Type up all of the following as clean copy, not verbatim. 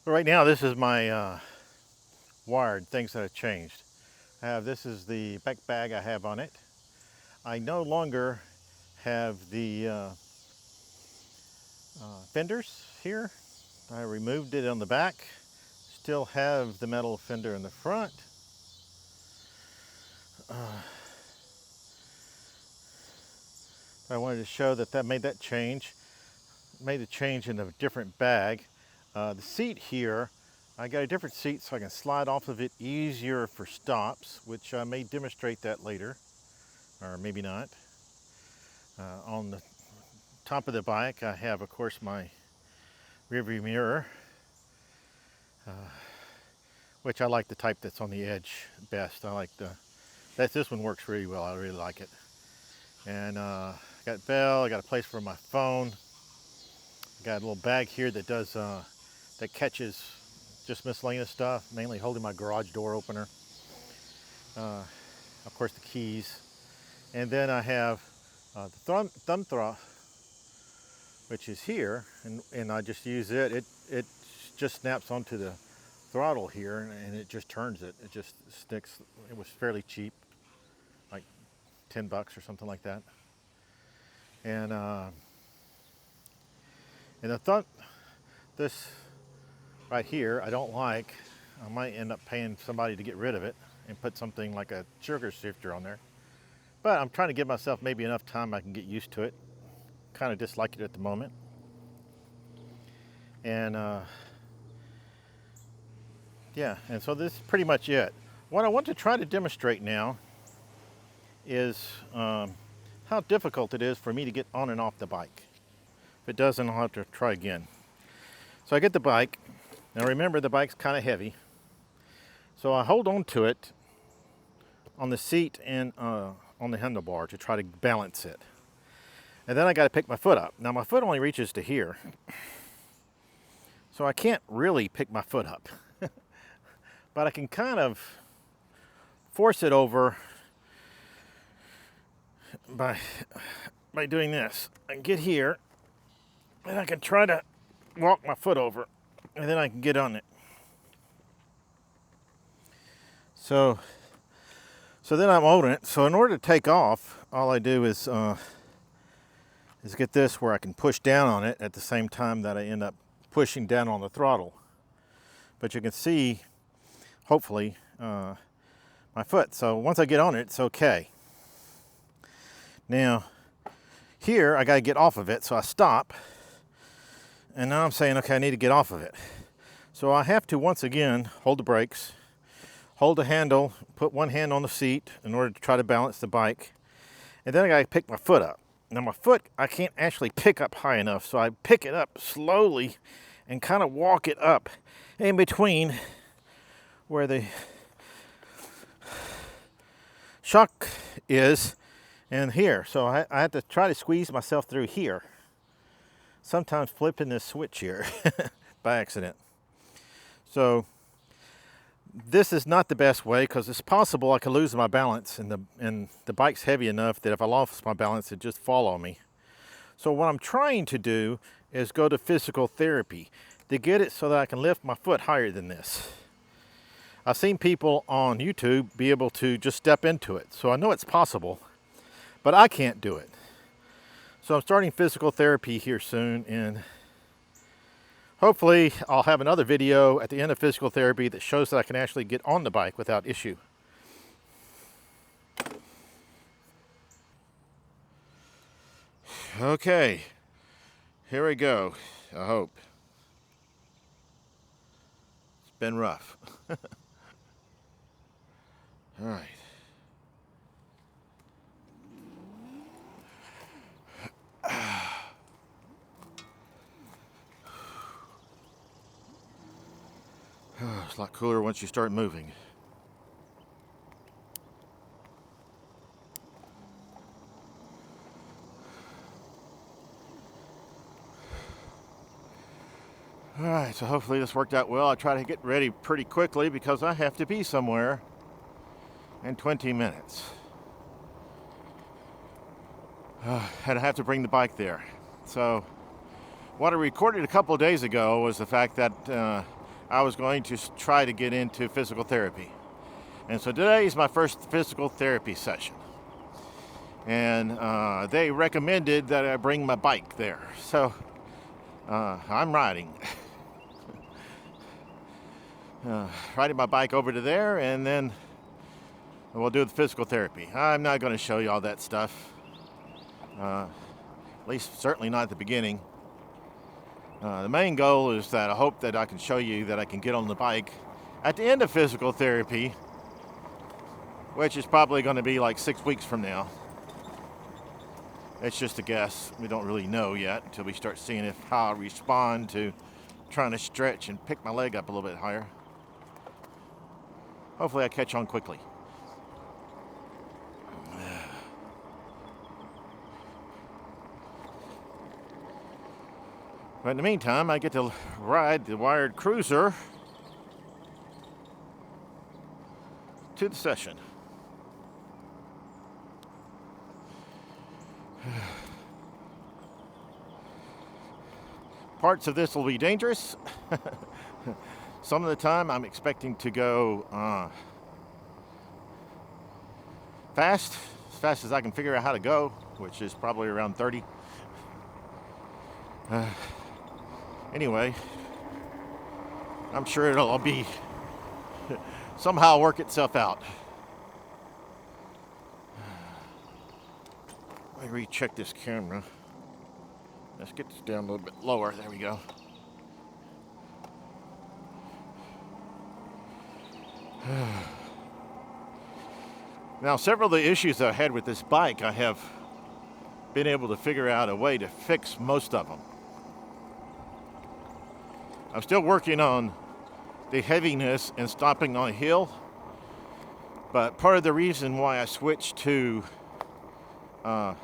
Right now, this is my wired things that have changed. This is the back bag I have on it. I no longer have the fenders here. I removed it on the back. Still have the metal fender in the front. I wanted to show that made that change. Made a change in a different bag. The seat here, I got a different seat so I can slide off of it easier for stops, which I may demonstrate that later, or maybe not. On the top of the bike, I have, of course, my rearview mirror, which I like the type that's on the edge best. This one works really well. I really like it. And got bell. I got a place for my phone. Got a little bag here that does that catches just miscellaneous stuff, mainly holding my garage door opener. Of course, the keys. And then I have the thumb throttle, which is here, and I just use it. It just snaps onto the throttle here, and it just turns it. It just sticks. It was fairly cheap, like $10 or something like that. And this right here, I don't like. I might end up paying somebody to get rid of it and put something like a sugar shifter on there. But I'm trying to give myself maybe enough time I can get used to it. Kind of dislike it at the moment. And yeah, and so this is pretty much it. What I want to try to demonstrate now is how difficult it is for me to get on and off the bike. If it doesn't, I'll have to try again. So I get the bike. Now remember, the bike's kind of heavy. So I hold on to it on the seat and on the handlebar to try to balance it. And then I got to pick my foot up. Now my foot only reaches to here. So I can't really pick my foot up. But I can kind of force it over by doing this. I can get here, and I can try to walk my foot over, and then I can get on it. So then I'm holding it. So in order to take off, all I do is get this where I can push down on it at the same time that I end up pushing down on the throttle. But you can see, hopefully, my foot. So once I get on it, it's okay. Now, here I got to get off of it, so I stop. And now I'm saying, okay, I need to get off of it. So I have to, once again, hold the brakes, hold the handle, put one hand on the seat in order to try to balance the bike. And then I got to pick my foot up. Now my foot, I can't actually pick up high enough, so I pick it up slowly and kind of walk it up in between where the shock is and here. So I have to try to squeeze myself through here. Sometimes flipping this switch here by accident. So this is not the best way because it's possible I could lose my balance, and the bike's heavy enough that if I lost my balance, it'd just fall on me. So what I'm trying to do is go to physical therapy to get it so that I can lift my foot higher than this. I've seen people on YouTube be able to just step into it, so I know it's possible, but I can't do it. So I'm starting physical therapy here soon, and hopefully I'll have another video at the end of physical therapy that shows that I can actually get on the bike without issue. Okay, here we go, I hope. It's been rough. All right. It's a lot cooler once you start moving. All right, so hopefully this worked out well. I try to get ready pretty quickly because I have to be somewhere in 20 minutes. And I have to bring the bike there. So what I recorded a couple of days ago was the fact that I was going to try to get into physical therapy. And so today is my first physical therapy session. And they recommended that I bring my bike there. So I'm riding. Riding my bike over to there, and then we'll do the physical therapy. I'm not going to show you all that stuff. At least certainly not at the beginning. The main goal is that I hope that I can show you that I can get on the bike at the end of physical therapy, which is probably going to be like 6 weeks from now. It's just a guess. We don't really know yet until we start seeing how I respond to trying to stretch and pick my leg up a little bit higher. Hopefully I catch on quickly. But in the meantime, I get to ride the wired cruiser to the session. Parts of this will be dangerous. Some of the time I'm expecting to go fast, as fast as I can figure out how to go, which is probably around 30. Anyway, I'm sure it'll all be somehow work itself out. Let me recheck this camera. Let's get this down a little bit lower. There we go. Now, several of the issues I had with this bike, I have been able to figure out a way to fix most of them. I'm still working on the heaviness and stopping on a hill, but part of the reason why I switched to a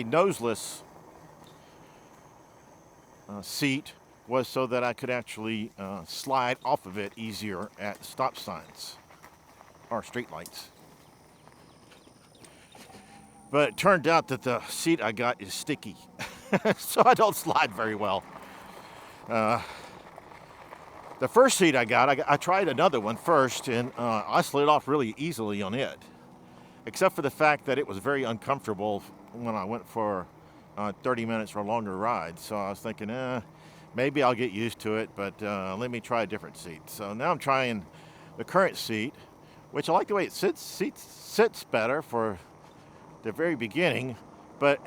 noseless seat was so that I could actually slide off of it easier at stop signs or street lights. But it turned out that the seat I got is sticky, so I don't slide very well. The first seat I got, I tried another one first, and I slid off really easily on it, except for the fact that it was very uncomfortable when I went for 30 minutes or a longer ride. So I was thinking, maybe I'll get used to it, but let me try a different seat. So now I'm trying the current seat, which I like the way it sits better for the very beginning, but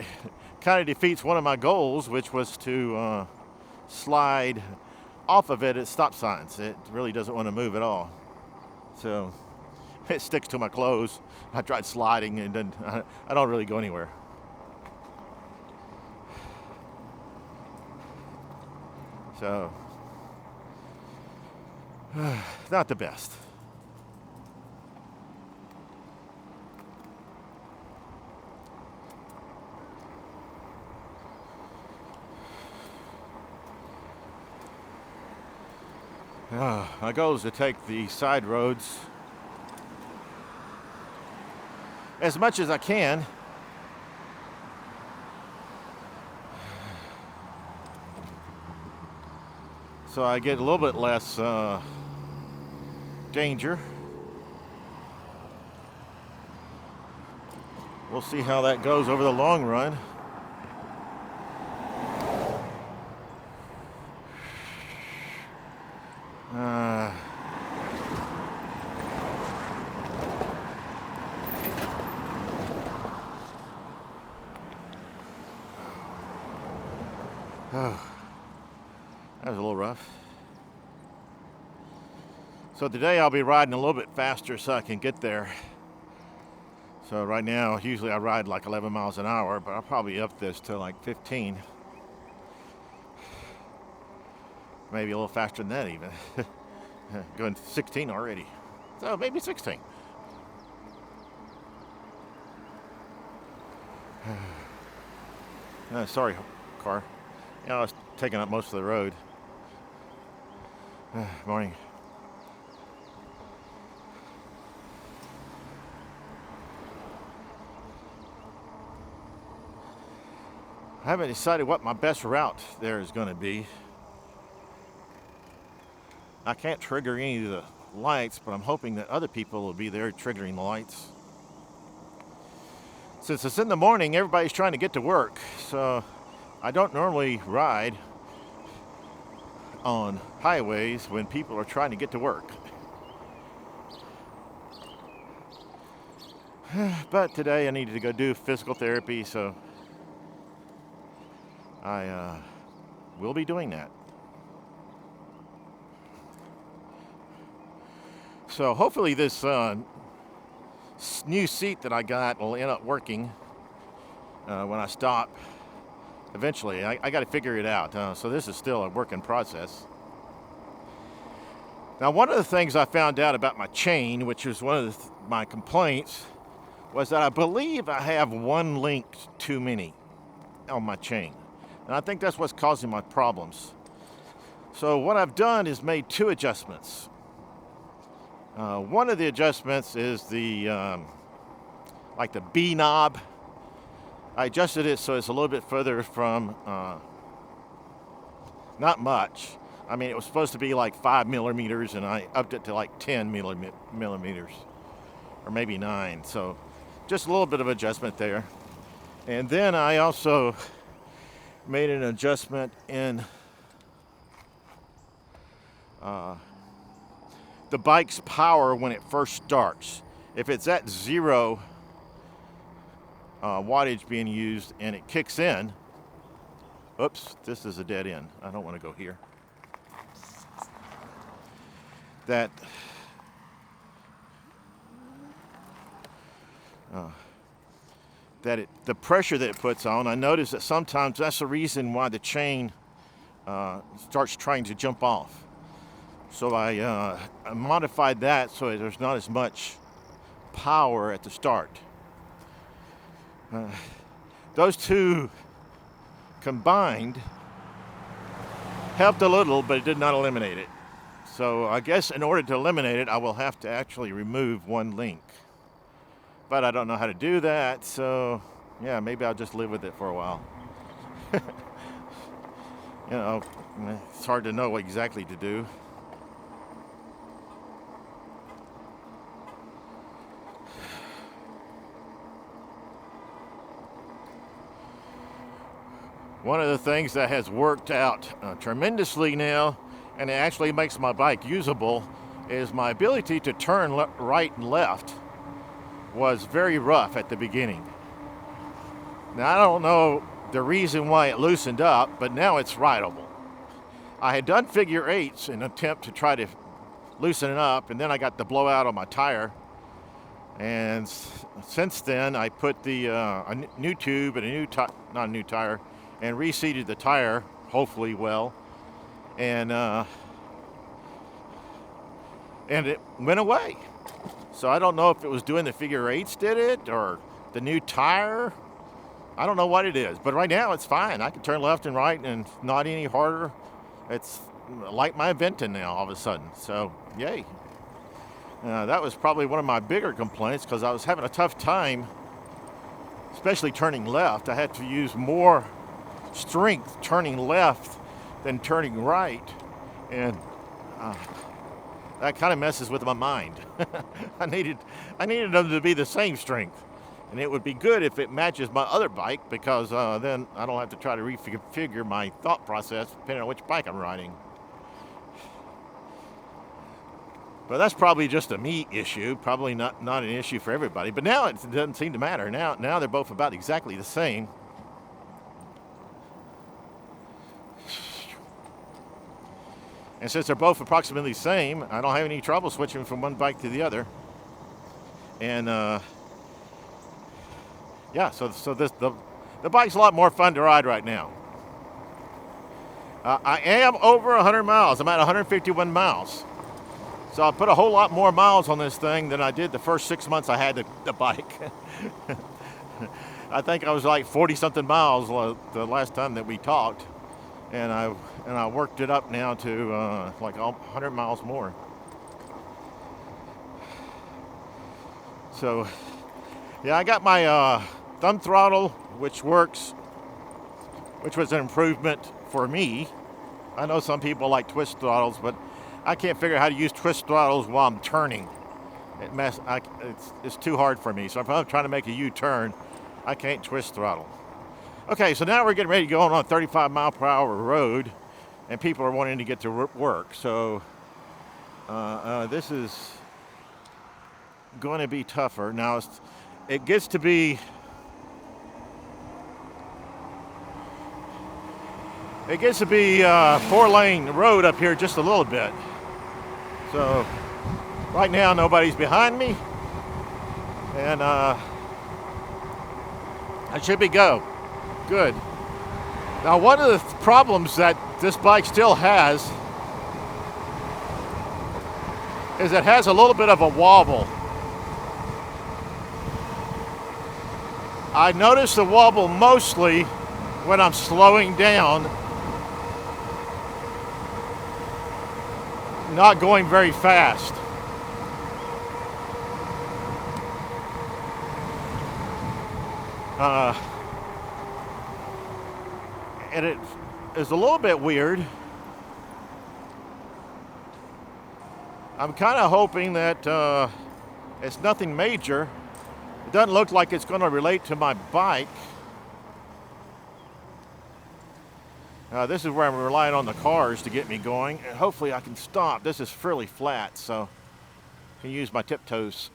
kind of defeats one of my goals, which was to slide off of it at stop signs. It really doesn't want to move at all. So it sticks to my clothes. I tried sliding and then I don't really go anywhere. So, not the best. My goal is to take the side roads as much as I can. So I get a little bit less danger. We'll see how that goes over the long run. That was a little rough. So today I'll be riding a little bit faster so I can get there. So right now, usually I ride like 11 miles an hour, but I'll probably up this to like 15. Maybe a little faster than that even. Going to 16 already. So maybe 16. Sorry, car. I was taking up most of the road. Morning. I haven't decided what my best route there is going to be. I can't trigger any of the lights, but I'm hoping that other people will be there triggering the lights. Since it's in the morning, everybody's trying to get to work, so I don't normally ride on highways when people are trying to get to work. But today I needed to go do physical therapy, so I will be doing that. So hopefully this new seat that I got will end up working when I stop. Eventually, I got to figure it out. So this is still a work in process. Now, one of the things I found out about my chain, which was one of my complaints, was that I believe I have one link too many on my chain. And I think that's what's causing my problems. So what I've done is made two adjustments. One of the adjustments is the like the B knob. I adjusted it so it's a little bit further from, not much. I mean, it was supposed to be like 5 millimeters, and I upped it to like 10 millimeters, or maybe 9. So just a little bit of adjustment there. And then I also made an adjustment in the bike's power when it first starts. If it's at 0 wattage being used and it kicks in, oops, this is a dead end. I don't want to go here. The pressure that it puts on, I notice that sometimes that's the reason why the chain starts trying to jump off. So I modified that so there's not as much power at the start. Those two combined helped a little, but it did not eliminate it. So I guess in order to eliminate it, I will have to actually remove one link. But I don't know how to do that, so yeah, maybe I'll just live with it for a while. You know, it's hard to know what exactly to do. One of the things that has worked out tremendously now, and it actually makes my bike usable, is my ability to turn right and left was very rough at the beginning. Now, I don't know the reason why it loosened up, but now it's rideable. I had done figure eights in an attempt to try to loosen it up, and then I got the blowout on my tire. And since then, I put a new tube and not a new tire, and reseated the tire, hopefully well, and it went away. So I don't know if it was doing the figure eights did it, or the new tire. I don't know what it is, but right now it's fine. I can turn left and right, and it's not any harder. It's like my Venton now all of a sudden, so yay. That was probably one of my bigger complaints, because I was having a tough time, especially turning left. I had to use more strength turning left than turning right, and that kind of messes with my mind. I needed them to be the same strength, and it would be good if it matches my other bike, because then I don't have to try to reconfigure my thought process depending on which bike I'm riding. But that's probably just a me issue, probably not an issue for everybody. But now it doesn't seem to matter. Now they're both about exactly the same. And since they're both approximately the same, I don't have any trouble switching from one bike to the other. And yeah, so the bike's a lot more fun to ride right now. I am over 100 miles. I'm at 151 miles. So I put a whole lot more miles on this thing than I did the first 6 months I had the bike. I think I was like 40-something miles the last time that we talked. And I worked it up now to like 100 miles more. So, yeah, I got my thumb throttle, which works, which was an improvement for me. I know some people like twist throttles, but I can't figure out how to use twist throttles while I'm turning. It's too hard for me. So if I'm trying to make a U-turn, I can't twist throttle. Okay, so now we're getting ready to go on a 35 mile per hour road, and people are wanting to get to work. So this is going to be tougher. Now it gets to be 4-lane road up here just a little bit. So right now nobody's behind me, and I should be good. Now one of the problems that this bike still has is it has a little bit of a wobble. I notice the wobble mostly when I'm slowing down, not going very fast. And it is a little bit weird. I'm kind of hoping that it's nothing major. It doesn't look like it's going to relate to my bike. This is where I'm relying on the cars to get me going, and hopefully I can stop. This is fairly flat, so I can use my tiptoes.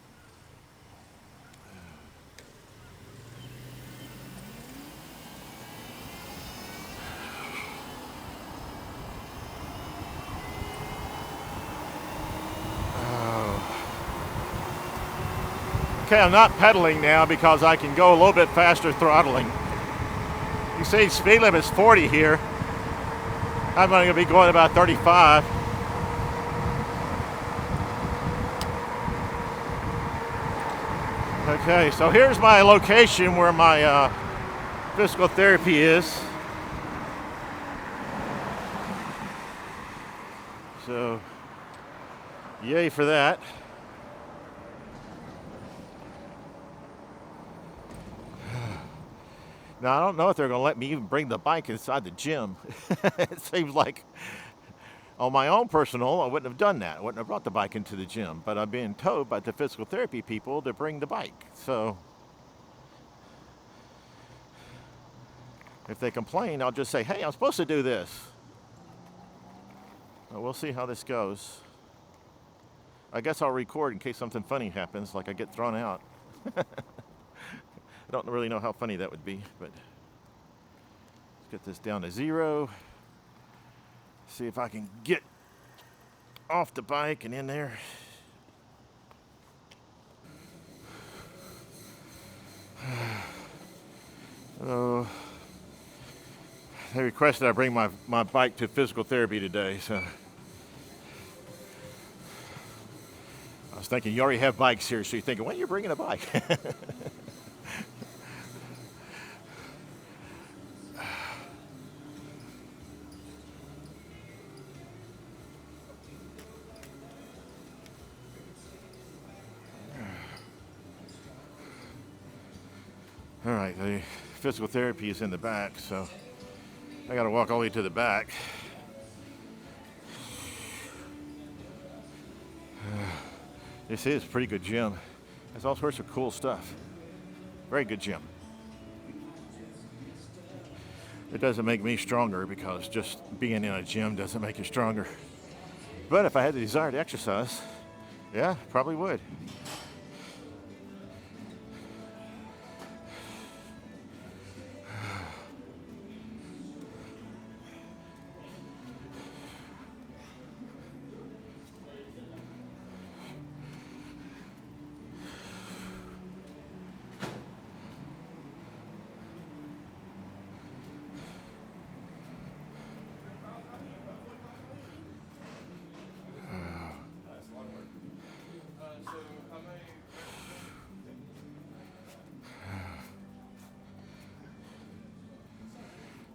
Okay, I'm not pedaling now because I can go a little bit faster throttling. You see, speed limit is 40 here. I'm going to be going about 35. Okay, so here's my location where my physical therapy is. So, yay for that. Now, I don't know if they're going to let me even bring the bike inside the gym. It seems like on my own personal, I wouldn't have done that. I wouldn't have brought the bike into the gym. But I'm being told by the physical therapy people to bring the bike. So if they complain, I'll just say, hey, I'm supposed to do this. Well, we'll see how this goes. I guess I'll record in case something funny happens, like I get thrown out. I don't really know how funny that would be, but let's get this down to 0. See if I can get off the bike and in there. So they requested I bring my bike to physical therapy today, so I was thinking, you already have bikes here, so you're thinking, when are you bringing a bike? All right, the physical therapy is in the back, so I got to walk all the way to the back. This is a pretty good gym. There's all sorts of cool stuff. Very good gym. It doesn't make me stronger because just being in a gym doesn't make you stronger. But if I had the desire to exercise, yeah, probably would.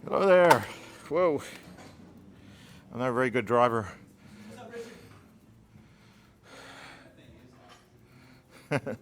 Hello there. Whoa. I'm not a very good driver. What's up, Richard?